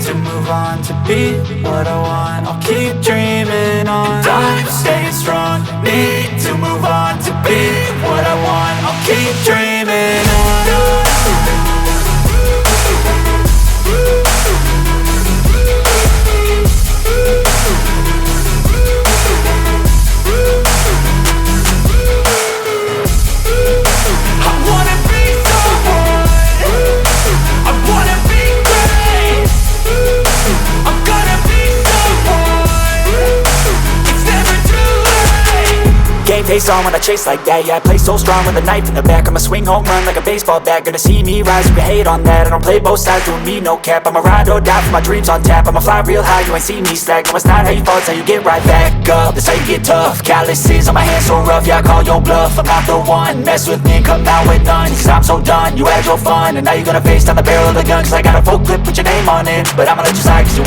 to move on, to be what I want. I'll keep dreaming on, and I'm staying strong. Need to move on, to be what I want. I'll keep dreaming on. Face on when I chase like that. Yeah, I play so strong with a knife in the back. I'ma swing home run like a baseball bat. Gonna see me rise, you can hate on that. I don't play both sides, doing me no cap. I'ma ride or die for my dreams on tap. I'ma fly real high, you ain't see me slack. No, it's not how you fall, it's how you get right back up. That's how you get tough. Calluses on my hands so rough, yeah, I call your bluff. I'm not the one, mess with me and come out with none. Cause I'm so done, you had your fun, and now you're gonna face down the barrel of the gun. Cause I got a full clip with your name on it, but I'ma let you slide cause you